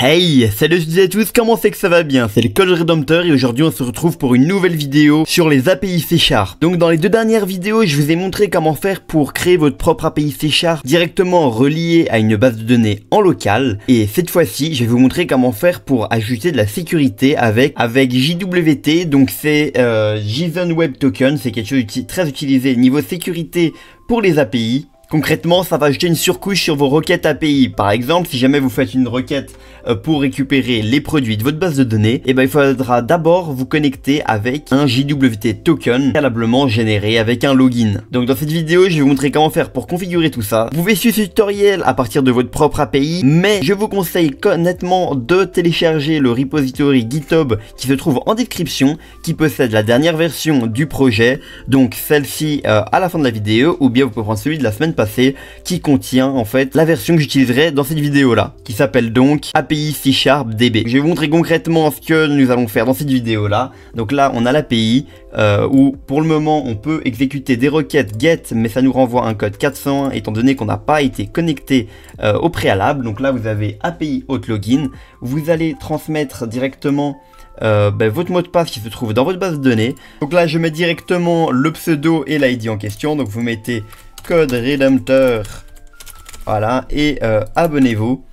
Hey, salut à toutes et à tous, comment c'est que ça va bien? C'est le Code Redemptor et aujourd'hui on se retrouve pour une nouvelle vidéo sur les API C#. Donc dans les deux dernières vidéos, je vous ai montré comment faire pour créer votre propre API C# directement relié à une base de données en local. Et cette fois-ci, je vais vous montrer comment faire pour ajouter de la sécurité avec JWT. Donc c'est JSON Web Token, c'est quelque chose de très utilisé niveau sécurité pour les API. Concrètement, ça va ajouter une surcouche sur vos requêtes API. Par exemple, si jamais vous faites une requête pour récupérer les produits de votre base de données, il faudra d'abord vous connecter avec un JWT token préalablement généré avec un login. Donc dans cette vidéo, je vais vous montrer comment faire pour configurer tout ça. Vous pouvez suivre ce tutoriel à partir de votre propre API, mais je vous conseille honnêtement de télécharger le repository GitHub qui se trouve en description, qui possède la dernière version du projet, donc celle-ci à la fin de la vidéo, ou bien vous pouvez prendre celui de la semaine passée qui contient en fait la version que j'utiliserai dans cette vidéo là, qui s'appelle donc API C# DB. Je vais vous montrer concrètement ce que nous allons faire dans cette vidéo là. Donc là on a l'API où pour le moment on peut exécuter des requêtes GET, mais ça nous renvoie un code 401 étant donné qu'on n'a pas été connecté au préalable. Donc là vous avez API Auth Login, vous allez transmettre directement votre mot de passe qui se trouve dans votre base de données. Donc là je mets directement le pseudo et l'ID en question, donc vous mettez Code Redemptor, voilà, et abonnez-vous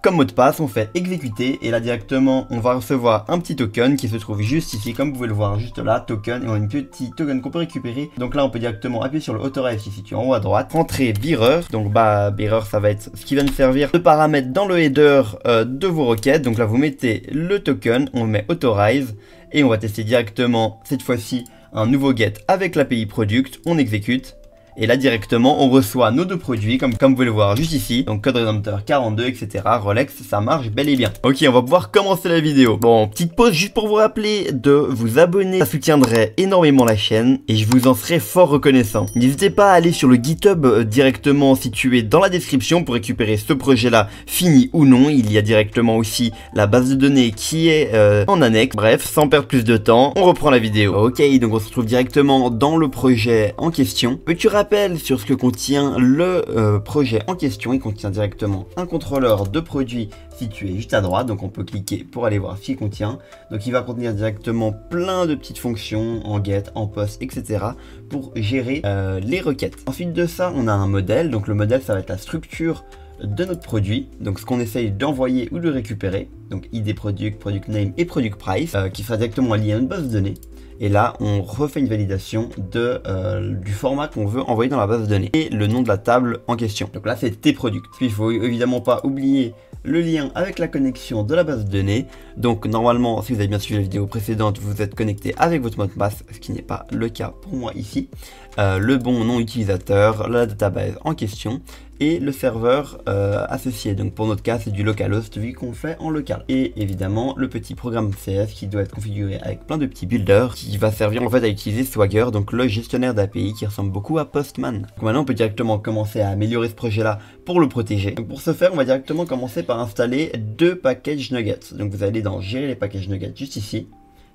comme mot de passe. On fait exécuter et là directement on va recevoir un petit token qui se trouve juste ici, comme vous pouvez le voir juste là, token, et on a une petite token qu'on peut récupérer. Donc là on peut directement appuyer sur le authorize qui se situe en haut à droite, rentrer bearer. Donc bearer ça va être ce qui va nous servir de paramètre dans le header de vos requêtes. Donc là vous mettez le token, on met authorize et on va tester directement cette fois-ci un nouveau get avec l'API product, on exécute. Et là directement on reçoit nos deux produits comme vous pouvez le voir juste ici. Donc Code Redemptor 42 etc. Rolex, ça marche bel et bien. Ok, on va pouvoir commencer la vidéo. Bon, petite pause juste pour vous rappeler de vous abonner. Ça soutiendrait énormément la chaîne et je vous en serais fort reconnaissant. N'hésitez pas à aller sur le GitHub directement situé dans la description pour récupérer ce projet là, fini ou non. Il y a directement aussi la base de données qui est en annexe. Bref, sans perdre plus de temps, on reprend la vidéo. Ok, donc on se retrouve directement dans le projet en question. Peux-tu rappeler sur ce que contient le projet en question? Il contient directement un contrôleur de produits situé juste à droite, donc on peut cliquer pour aller voir ce qu'il contient. Donc il va contenir directement plein de petites fonctions en get, en post, etc. pour gérer les requêtes. Ensuite de ça, on a un modèle. Donc le modèle, ça va être la structure de notre produit, donc ce qu'on essaye d'envoyer ou de récupérer, donc ID product, product name et product price, qui sera directement lié à une base de données. Et là, on refait une validation du format qu'on veut envoyer dans la base de données et le nom de la table en question. Donc là, c'est tes products. Il faut évidemment pas oublier le lien avec la connexion de la base de données. Donc normalement, si vous avez bien suivi la vidéo précédente, vous êtes connecté avec votre mot de passe, ce qui n'est pas le cas pour moi ici. Le bon nom utilisateur, la database en question et le serveur associé. Donc pour notre cas, c'est du localhost vu qu'on fait en local. Et évidemment, le petit programme CS qui doit être configuré avec plein de petits builders qui va servir en fait à utiliser Swagger, donc le gestionnaire d'API qui ressemble beaucoup à Postman. Donc maintenant, on peut directement commencer à améliorer ce projet-là pour le protéger. Donc pour ce faire, on va directement commencer par installer deux packages nuggets. Donc vous allez dans gérer les packages nuggets juste ici.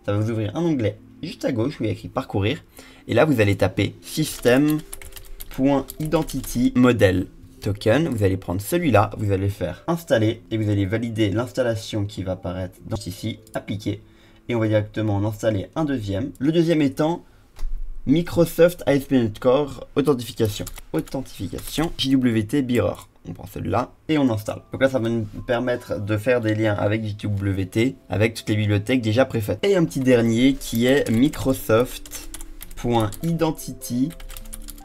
Ça va vous ouvrir un onglet juste à gauche où il y a écrit parcourir. Et là, vous allez taper system.identity model token. Vous allez prendre celui-là, vous allez faire installer et vous allez valider l'installation qui va apparaître dans ici, appliquer. Et on va directement en installer un deuxième. Le deuxième étant Microsoft ASP.NET Core Authentification. JWT Bearer. On prend celui-là et on installe. Donc là, ça va nous permettre de faire des liens avec JWT, avec toutes les bibliothèques déjà préfaites. Et un petit dernier qui est Microsoft.identity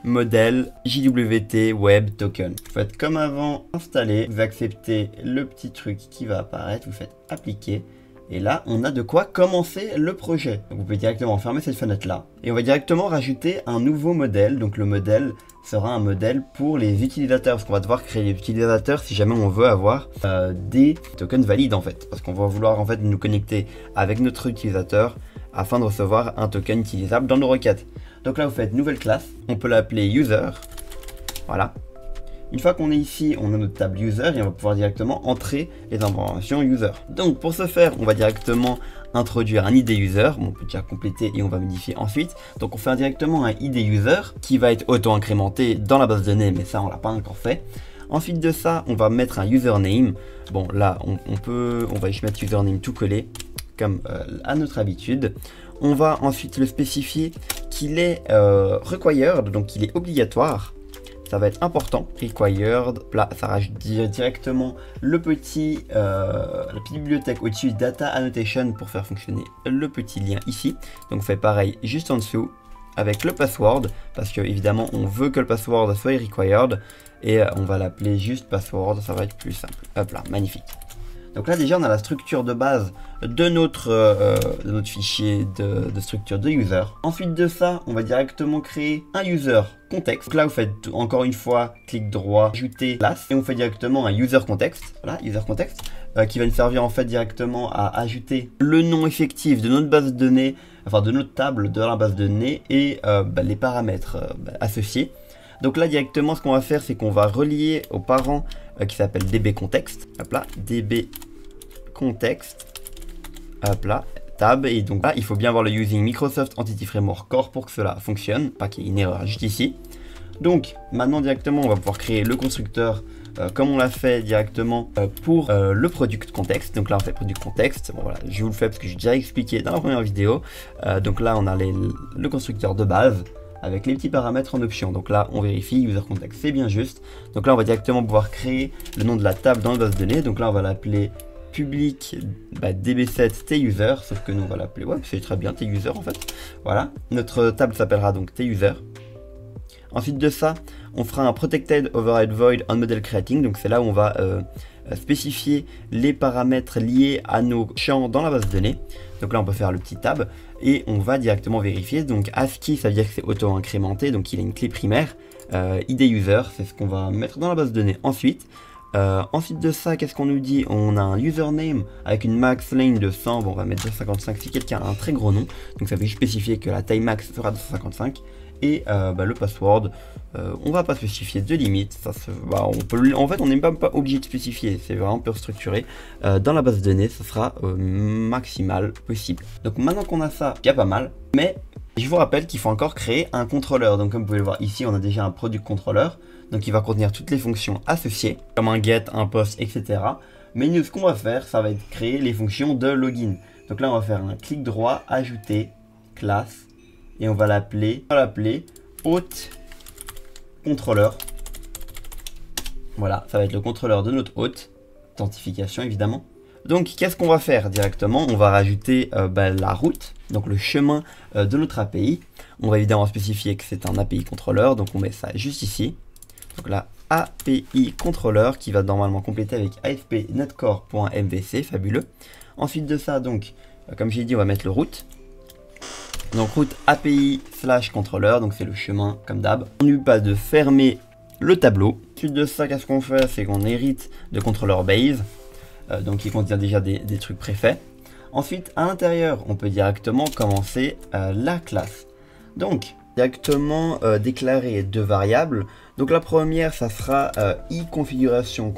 modèle JWT Web Token. Vous faites comme avant, installer, vous acceptez le petit truc qui va apparaître, vous faites appliquer. Et là, on a de quoi commencer le projet. Donc vous pouvez directement fermer cette fenêtre-là. Et on va directement rajouter un nouveau modèle. Donc le modèle sera un modèle pour les utilisateurs. Parce qu'on va devoir créer les utilisateurs si jamais on veut avoir des tokens valides en fait. Parce qu'on va vouloir en fait nous connecter avec notre utilisateur afin de recevoir un token utilisable dans nos requêtes. Donc là, vous faites nouvelle classe. On peut l'appeler user. Voilà. Une fois qu'on est ici, on a notre table user et on va pouvoir directement entrer les informations user. Donc pour ce faire, on va directement introduire un ID user. Bon, on peut déjà compléter et on va modifier ensuite. Donc on fait directement un ID user qui va être auto-incrémenté dans la base de données, mais ça on l'a pas encore fait. Ensuite de ça, on va mettre un username. Bon, là, on va juste mettre username tout collé, comme à notre habitude. On va ensuite le spécifier qu'il est required, donc il est obligatoire. Ça va être important, required. Là, ça rajoute directement la petite bibliothèque au-dessus, data annotation, pour faire fonctionner le petit lien ici. Donc on fait pareil juste en dessous avec le password, parce que évidemment on veut que le password soit required, et on va l'appeler juste password, ça va être plus simple. Hop là, magnifique. Donc là déjà on a la structure de base de notre fichier de structure de user. Ensuite de ça, on va directement créer un user context. Donc là vous faites encore une fois clic droit, ajouter classe, et on fait directement un user context. Voilà, user context, qui va nous servir en fait directement à ajouter le nom effectif de notre base de données, enfin de notre table de la base de données, et les paramètres associés. Donc là directement ce qu'on va faire, c'est qu'on va relier au parent qui s'appelle dbContext. Hop là, dbContext. Hop là, tab. Et donc là, il faut bien avoir le using Microsoft Entity Framework Core pour que cela fonctionne. Pas qu'il y ait une erreur juste ici. Donc maintenant directement, on va pouvoir créer le constructeur comme on l'a fait directement pour le product context. Donc là on fait product context. Bon voilà, je vous le fais parce que j'ai déjà expliqué dans la première vidéo. Donc là on a le constructeur de base avec les petits paramètres en option. Donc là on vérifie, user context c'est bien juste. Donc là on va directement pouvoir créer le nom de la table dans la base de données. Donc là on va l'appeler public db7 tuser, sauf que nous on va l'appeler, ouais c'est très bien tuser en fait. Voilà, notre table s'appellera donc tuser. Ensuite de ça, on fera un protected override void on model creating. Donc c'est là où on va spécifier les paramètres liés à nos champs dans la base de données. Donc là on peut faire le petit tab et on va directement vérifier. Donc ASCII, ça veut dire que c'est auto-incrémenté, donc il a une clé primaire. ID user, c'est ce qu'on va mettre dans la base de données ensuite. Ensuite de ça, qu'est-ce qu'on nous dit? On a un username avec une max length de 100. Bon, on va mettre 255 si quelqu'un a un très gros nom. Donc ça veut spécifier que la taille max sera 255. Et le password, on va pas spécifier de limite. Ça on peut, en fait, on n'est même pas obligé de spécifier. C'est vraiment peu structuré. Dans la base de données, ça sera maximal possible. Donc maintenant qu'on a ça, il y a pas mal. Mais je vous rappelle qu'il faut encore créer un contrôleur. Donc comme vous pouvez le voir ici, on a déjà un product controller. Donc il va contenir toutes les fonctions associées, comme un get, un post, etc. Mais nous, ce qu'on va faire, ça va être créer les fonctions de login. Donc là, on va faire un clic droit, ajouter, classe, et on va l'appeler hôte contrôleur. Voilà, ça va être le contrôleur de notre hôte, authentification évidemment. Donc qu'est-ce qu'on va faire directement? On va rajouter la route, donc le chemin de notre API. On va évidemment spécifier que c'est un API contrôleur, donc on met ça juste ici. Donc là, API contrôleur qui va normalement compléter avec ASP.NetCore.MVC, fabuleux. Ensuite de ça, donc, comme j'ai dit, on va mettre le route. Donc route API / contrôleur, donc c'est le chemin comme d'hab. On n'oublie pas de fermer le tableau. Ensuite de ça, qu'est-ce qu'on fait? C'est qu'on hérite de contrôleur base, donc qui contient déjà des trucs préfaits. Ensuite, à l'intérieur, on peut directement commencer la classe. Donc, directement déclarer deux variables. Donc la première, ça sera configuration.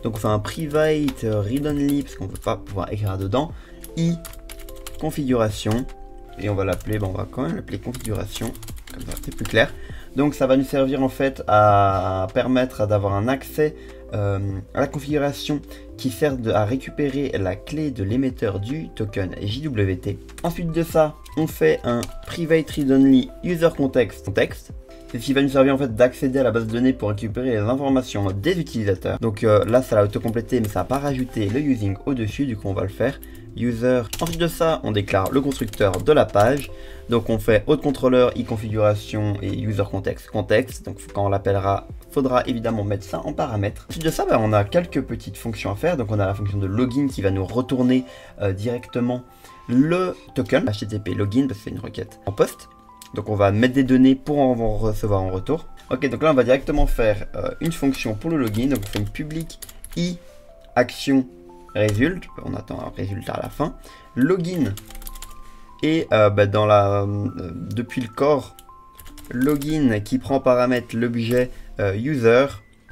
Donc on fait un private read only parce qu'on ne peut pas pouvoir écrire dedans. Configuration. Et on va l'appeler, on va quand même l'appeler configuration. Comme ça, c'est plus clair. Donc ça va nous servir en fait à permettre d'avoir un accès à la configuration qui sert à récupérer la clé de l'émetteur du token JWT. Ensuite de ça, on fait un private read only user context. C'est ce qui va nous servir en fait d'accéder à la base de données pour récupérer les informations des utilisateurs. Donc là, ça l'a auto-complété, mais ça n'a pas rajouté le using au-dessus, du coup on va le faire. User. Ensuite de ça, on déclare le constructeur de la page. Donc on fait hôte contrôleur, configuration et user context. Donc quand on l'appellera, faudra évidemment mettre ça en paramètre. Ensuite de ça, on a quelques petites fonctions à faire. Donc on a la fonction de login qui va nous retourner directement le token HTTP login parce que c'est une requête en post. Donc on va mettre des données pour en recevoir en retour. Ok, donc là on va directement faire une fonction pour le login. Donc on fait une public action result. On attend un résultat à la fin. Login. Et depuis le corps, login qui prend paramètre l'objet user.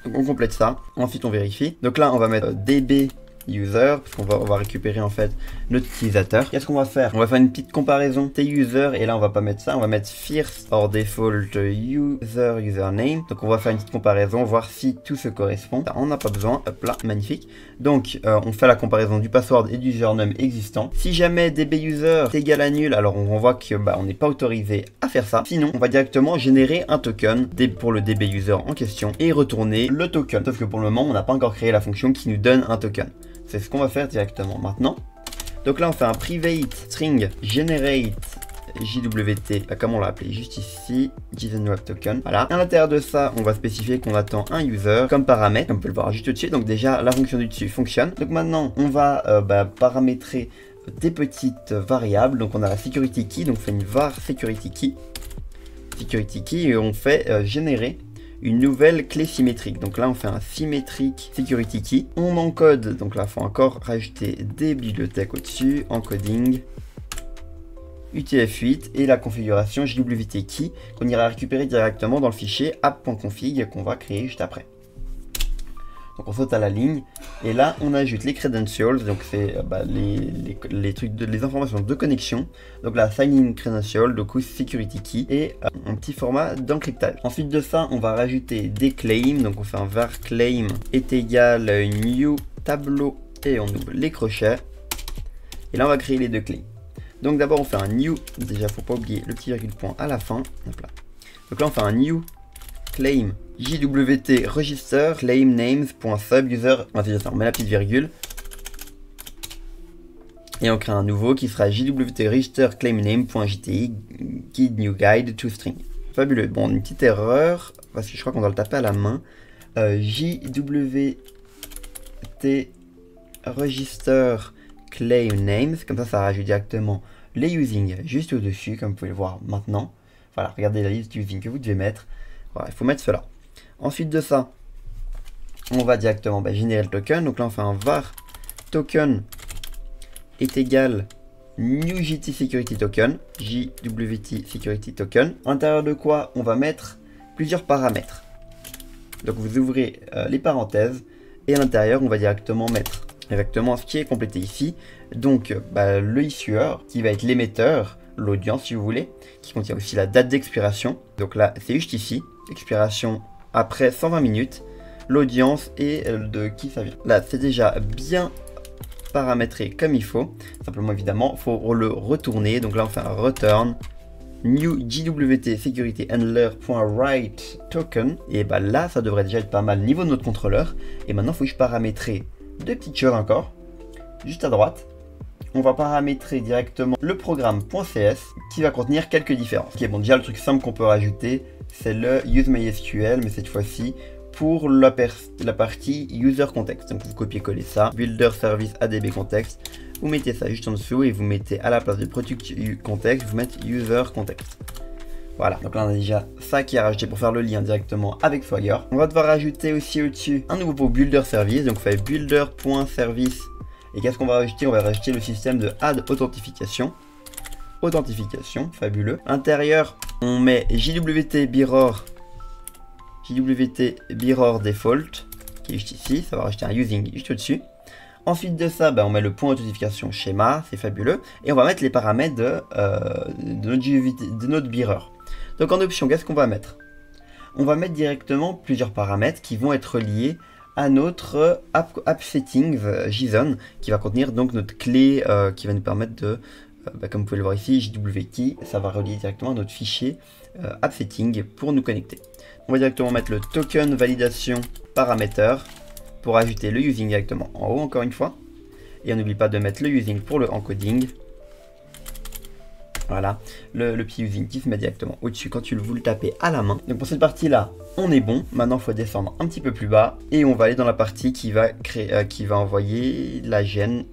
Donc on complète ça. Ensuite on vérifie. Donc là on va mettre db user, parce qu'on va récupérer en fait notre utilisateur. Qu'est-ce qu'on va faire? On va faire une petite comparaison t-user, et là on va pas mettre ça, on va mettre first or default user username. Donc on va faire une petite comparaison, voir si tout se correspond. Ça, on n'a pas besoin, hop là, magnifique. Donc on fait la comparaison du password et du username existant. Si jamais dbuser est égal à nul, alors on voit que on n'est pas autorisé à faire ça. Sinon on va directement générer un token pour le dbuser en question et retourner le token. Sauf que pour le moment on n'a pas encore créé la fonction qui nous donne un token. C'est ce qu'on va faire directement maintenant. Donc là on fait un private string generate JWT, comme on l'a appelé juste ici, JSON token. Voilà. À l'intérieur de ça, on va spécifier qu'on attend un user comme paramètre, comme on peut le voir juste au-dessus. Donc déjà, la fonction du dessus fonctionne. Donc maintenant, on va paramétrer des petites variables. Donc on a la security key, donc on fait une var security key, et on fait générer une nouvelle clé symétrique. Donc là on fait un symétrique security key. On encode, donc là il faut encore rajouter des bibliothèques au-dessus, encoding, UTF-8 et la configuration JWT key qu'on ira récupérer directement dans le fichier app.config qu'on va créer juste après. Donc on saute à la ligne et là on ajoute les credentials, donc c'est les trucs les informations de connexion. Donc là sign in credential, donc security key et un petit format d'encryptage. Ensuite de ça on va rajouter des claims, donc on fait un var claim est égal new tableau et on ouvre les crochets et là on va créer les deux claims. Donc d'abord on fait un new, déjà faut pas oublier le petit virgule point à la fin. Hop là. Donc là on fait un new claim JWT register claim names.sub user. On met la petite virgule et on crée un nouveau qui sera JWT register claim name.jti guide new guide to string. Fabuleux. Bon, une petite erreur parce que je crois qu'on doit le taper à la main. JWT register claim names, comme ça rajoute directement les using juste au dessus comme vous pouvez le voir maintenant. Voilà, regardez la liste using que vous devez mettre. Voilà, il faut mettre cela. Ensuite de ça, on va directement générer le token. Donc là on fait un var token est égal new JT security token, JWT security token, à l'intérieur de quoi on va mettre plusieurs paramètres. Donc vous ouvrez les parenthèses et à l'intérieur on va directement mettre exactement ce qui est complété ici. Donc le issuer qui va être l'émetteur, l'audience si vous voulez, qui contient aussi la date d'expiration. Donc là c'est juste ici, expiration après 120 minutes, l'audience et de qui ça vient. Là c'est déjà bien paramétré comme il faut. Simplement évidemment il faut le retourner. Donc là on fait un return new JWT security handler.write token. Et là ça devrait déjà être pas mal niveau de notre contrôleur. Et maintenant il faut que je paramétrer deux petites choses encore. Juste à droite, on va paramétrer directement le programme.cs qui va contenir quelques différences. Ok, bon, déjà le truc simple qu'on peut rajouter, c'est le useMySQL, mais cette fois-ci pour la partie user context. Donc vous copiez-coller ça, builder service ADB context, vous mettez ça juste en dessous et vous mettez à la place de product context, vous mettez user context. Voilà, donc là on a déjà ça qui est rajouté pour faire le lien directement avec Swagger. On va devoir rajouter aussi au-dessus un nouveau builder service, donc on fait builder.service. Et qu'est-ce qu'on va rajouter? On va rajouter le système de add authentification. Authentification, fabuleux. À l'intérieur, on met JWT Mirror Default, qui est juste ici. Ça va rajouter un using juste au-dessus. Ensuite de ça, on met le point authentification schéma, c'est fabuleux. Et on va mettre les paramètres de notre mirror. Donc en option, qu'est-ce qu'on va mettre? On va mettre directement plusieurs paramètres qui vont être liés à notre app settings JSON qui va contenir donc notre clé qui va nous permettre de, comme vous pouvez le voir ici, JWT, ça va relier directement à notre fichier app setting pour nous connecter. On va directement mettre le token validation parameter pour ajouter le using directement en haut encore une fois. Et on n'oublie pas de mettre le using pour le encoding. Voilà, le petit using qui se met directement au-dessus quand vous le tapez à la main. Donc pour cette partie-là, on est bon. Maintenant, il faut descendre un petit peu plus bas et on va aller dans la partie qui va envoyer la gêne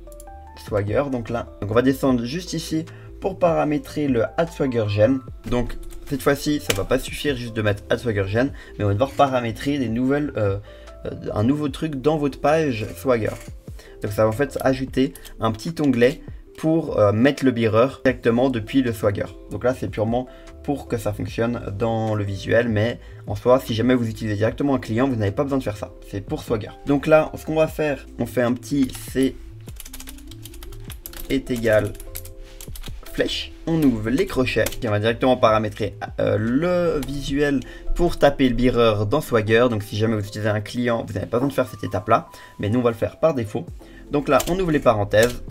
Swagger. Donc là, on va descendre juste ici pour paramétrer le add Swagger gen. Donc cette fois-ci, ça va pas suffire juste de mettre add Swagger gen, mais on va devoir paramétrer des nouvelles, un nouveau truc dans votre page Swagger. Donc ça va en fait ajouter un petit onglet pour mettre le mirror directement depuis le Swagger. Donc là c'est purement pour que ça fonctionne dans le visuel, mais en soi, si jamais vous utilisez directement un client, vous n'avez pas besoin de faire ça. C'est pour Swagger. Donc là, ce qu'on va faire, on fait un petit C est égal flèche. On ouvre les crochets et on va directement paramétrer le visuel pour taper le mirror dans Swagger. Donc si jamais vous utilisez un client, vous n'avez pas besoin de faire cette étape là, mais nous on va le faire par défaut. Donc là on ouvre les parenthèses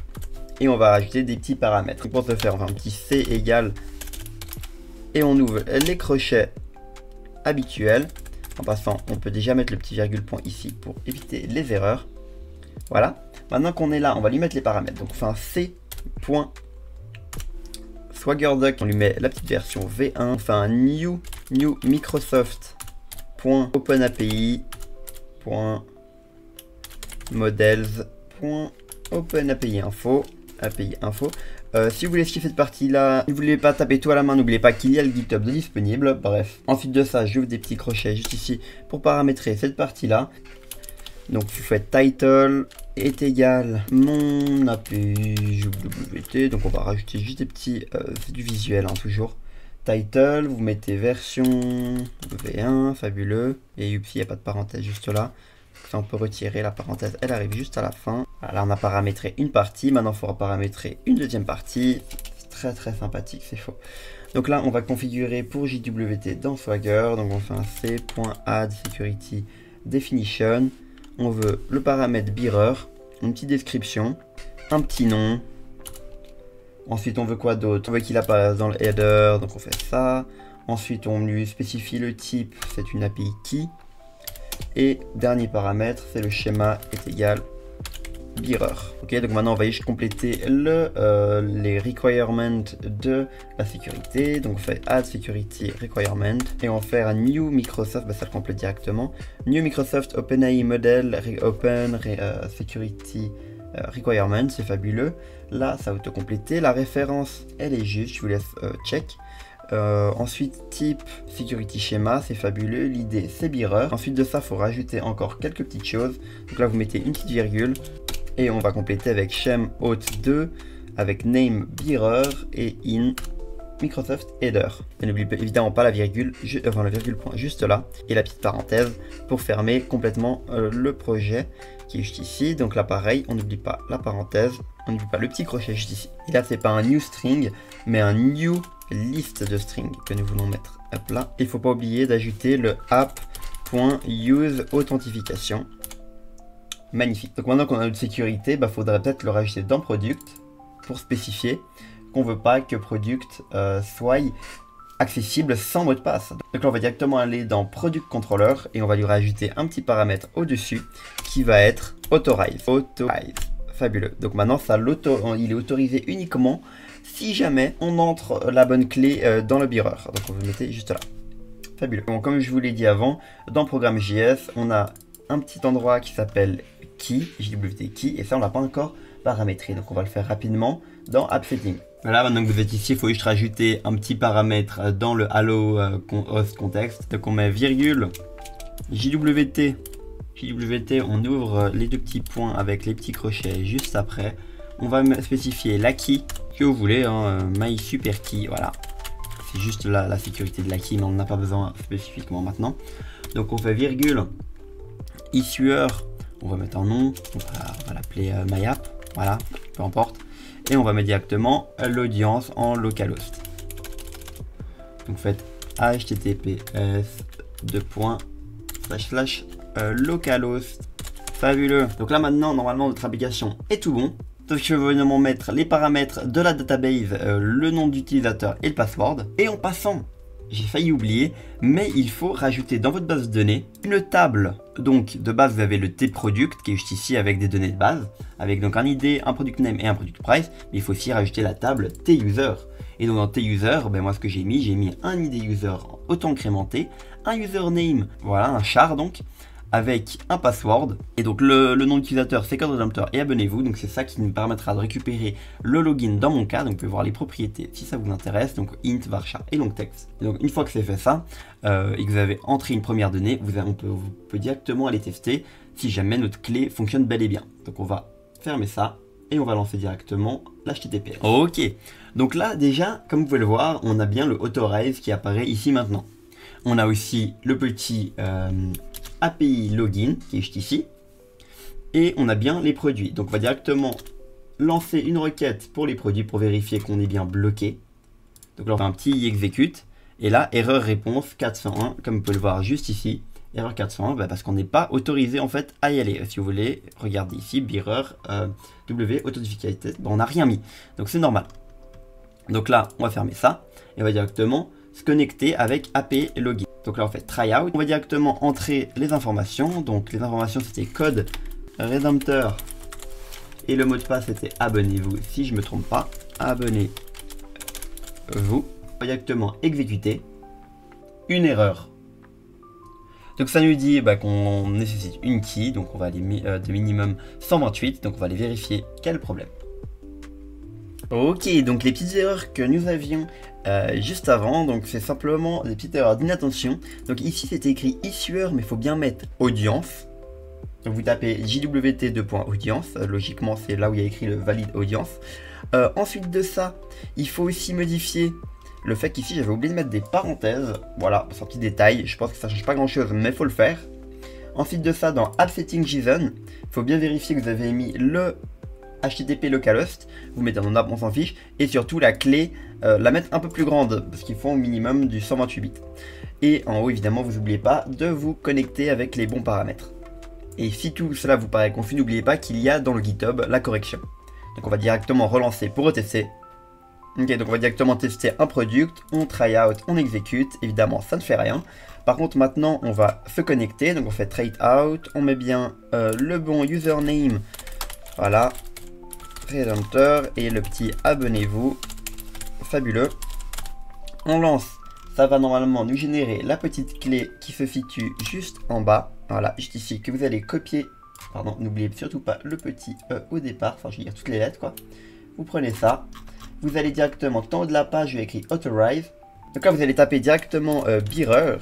et on va rajouter des petits paramètres. Donc pour ce faire, on va un petit C égal et on ouvre les crochets habituels. En passant, on peut déjà mettre le petit virgule point ici pour éviter les erreurs. Voilà. Maintenant qu'on est là, on va lui mettre les paramètres. Donc on fait un C point SwaggerDuck, on lui met la petite version V1, on fait un new Microsoft.OpenAPI.models.OpenAPI.info API info. Si vous voulez skipper cette partie-là, si vous voulez pas taper tout à la main, n'oubliez pas qu'il y a le GitHub disponible. Bref. Ensuite de ça, j'ouvre des petits crochets juste ici pour paramétrer cette partie-là. Donc vous faites title est égal mon API WT. Donc on va rajouter juste des petits, c'est du visuel hein, toujours. Title, vous mettez version V1, fabuleux. Et il n'y a pas de parenthèse juste là. Ça on peut retirer la parenthèse, elle arrive juste à la fin. Voilà, on a paramétré une partie, maintenant il faudra paramétrer une deuxième partie. C'est très sympathique, c'est faux. Donc là on va configurer pour JWT dans Swagger. Donc on fait un c.add security definition. On veut le paramètre mirror, une petite description, un petit nom. Ensuite on veut quoi d'autre? On veut qu'il apparaisse dans le header, donc on fait ça. Ensuite on lui spécifie le type, c'est une API key. Et dernier paramètre, c'est le schéma est égal mirror. Ok, donc maintenant on va juste compléter les requirements de la sécurité. Donc on fait add security requirement et on va faire un new Microsoft, ça le complète directement. New Microsoft OpenAI model security requirement, c'est fabuleux. Là ça va auto-compléter. La référence elle est juste, je vous laisse check. Ensuite type security schéma, c'est fabuleux, l'idée c'est mirror. Ensuite de ça il faut rajouter encore quelques petites choses. Donc là vous mettez une petite virgule et on va compléter avec shem auth 2 avec name mirror et in Microsoft header. Et n'oubliez évidemment pas la virgule, enfin le virgule point juste là et la petite parenthèse pour fermer complètement le projet qui est juste ici. Donc là pareil, on n'oublie pas la parenthèse, on n'oublie pas le petit crochet juste ici. Et là c'est pas un new string mais un new liste de strings que nous voulons mettre. Hop là. Il ne faut pas oublier d'ajouter le app.useAuthentification. Magnifique. Donc maintenant qu'on a notre sécurité, il faudrait peut-être le rajouter dans product pour spécifier qu'on veut pas que product soit accessible sans mot de passe. Donc là on va directement aller dans product controller et on va lui rajouter un petit paramètre au-dessus qui va être authorize. Fabuleux. Donc maintenant il est autorisé uniquement si jamais on entre la bonne clé dans le mirror. Donc on va le mettre juste là. Fabuleux. Bon, comme je vous l'ai dit avant, dans programme JS, on a un petit endroit qui s'appelle key, JWT key, et ça on l'a pas encore paramétré. Donc on va le faire rapidement dans app setting. Voilà, maintenant que vous êtes ici, il faut juste rajouter un petit paramètre dans le hello host context. Donc on met virgule JWT, on ouvre les deux petits points avec les petits crochets juste après. On va spécifier la key que vous voulez, hein, my super key, voilà. C'est juste la sécurité de la key, mais on n'en a pas besoin spécifiquement maintenant. Donc on fait virgule issuer, on va mettre un nom, on va l'appeler myapp, voilà, peu importe. Et on va mettre directement l'audience en localhost. Donc faites https://localhost. Fabuleux. Donc là maintenant, normalement, notre application est tout bon. Sauf que je vais évidemment mettre les paramètres de la database, le nom d'utilisateur et le password. Et en passant, j'ai failli oublier, mais il faut rajouter dans votre base de données une table. Donc de base, vous avez le tProduct qui est juste ici avec des données de base, avec donc un ID, un product name et un product price. Mais il faut aussi rajouter la table tuser. Et donc dans tuser, moi ce que j'ai mis un ID user auto-incrémenté, un username, voilà, un char donc, avec un password. Et donc le nom d'utilisateur c'est CodeRedemptor et abonnez-vous. Donc c'est ça qui nous permettra de récupérer le login dans mon cas. Donc vous pouvez voir les propriétés si ça vous intéresse. Donc int, varchar et long text. Et donc une fois que c'est fait ça et que vous avez entré une première donnée, vous peut directement aller tester si jamais notre clé fonctionne bel et bien. Donc on va fermer ça et on va lancer directement l'HTTPS. Ok, donc là déjà, comme vous pouvez le voir, on a bien le Authorize qui apparaît ici maintenant. On a aussi le petit API Login qui est juste ici. Et on a bien les produits. Donc on va directement lancer une requête pour les produits pour vérifier qu'on est bien bloqué. Donc là on fait un petit execute. Et là, erreur réponse 401, comme vous pouvez le voir juste ici. Erreur 401, parce qu'on n'est pas autorisé en fait à y aller. Si vous voulez, regardez ici, Bearer, W, Authenticated, on n'a rien mis. Donc c'est normal. Donc là, on va fermer ça. Et on va directement se connecter avec API Login. Donc là, on fait Tryout. On va directement entrer les informations. Donc les informations, c'était code Redemptor. Et le mot de passe, c'était abonnez-vous. Si je ne me trompe pas, abonnez-vous. On va directement exécuter. Une erreur. Donc ça nous dit qu'on nécessite une key. Donc on va aller de minimum 128. Donc on va aller vérifier quel problème. Ok, donc les petites erreurs que nous avions juste avant, donc c'est simplement des petites erreurs d'inattention. Donc ici c'était écrit issuer, mais il faut bien mettre audience. Donc vous tapez jwt2.audience, logiquement c'est là où il y a écrit le valide audience. Ensuite de ça, il faut aussi modifier le fait qu'ici j'avais oublié de mettre des parenthèses. Voilà, c'est un petit détail, je pense que ça change pas grand chose, mais il faut le faire. Ensuite de ça, dans app setting JSON, il faut bien vérifier que vous avez mis le HTTP localhost, vous mettez en app, on s'en fiche, et surtout la clé, la mettre un peu plus grande, parce qu'il faut au minimum du 128 bits. Et en haut, évidemment, vous n'oubliez pas de vous connecter avec les bons paramètres. Et si tout cela vous paraît confus, n'oubliez pas qu'il y a dans le GitHub la correction. Donc on va directement relancer pour retester. Ok, donc on va directement tester un product, on try out, on exécute, évidemment ça ne fait rien. Par contre maintenant on va se connecter, donc on fait try out, on met bien le bon username, voilà, Redemptor et le petit abonnez-vous, fabuleux. On lance, ça va normalement nous générer la petite clé qui se situe juste en bas, voilà, juste ici, que vous allez copier, pardon, n'oubliez surtout pas le petit E au départ, enfin je veux dire toutes les lettres quoi. Vous prenez ça, vous allez directement tout en haut de la page, il y a écrit Authorize, donc là vous allez taper directement Bearer,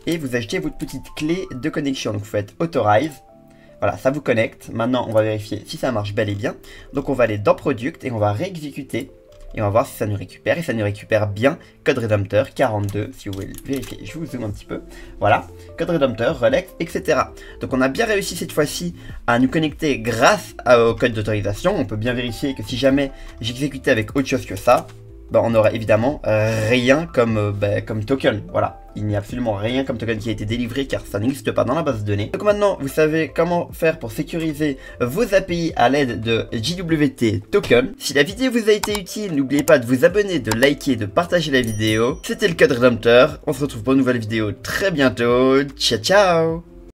et vous achetez votre petite clé de connexion, donc vous faites Authorize. Voilà, ça vous connecte. Maintenant, on va vérifier si ça marche bel et bien. Donc, on va aller dans Product et on va réexécuter. Et on va voir si ça nous récupère. Et ça nous récupère bien Code Redemptor 42. Si vous voulez vérifier, je vous zoome un petit peu. Voilà, Code Redemptor, Relax, etc. Donc, on a bien réussi cette fois-ci à nous connecter grâce au code d'autorisation. On peut bien vérifier que si jamais j'exécutais avec autre chose que ça, on n'aurait évidemment rien comme token. Voilà, il n'y a absolument rien comme token qui a été délivré car ça n'existe pas dans la base de données. Donc maintenant, vous savez comment faire pour sécuriser vos API à l'aide de JWT Token. Si la vidéo vous a été utile, n'oubliez pas de vous abonner, de liker, de partager la vidéo. C'était le Code Redemptor. On se retrouve pour une nouvelle vidéo très bientôt. Ciao, ciao!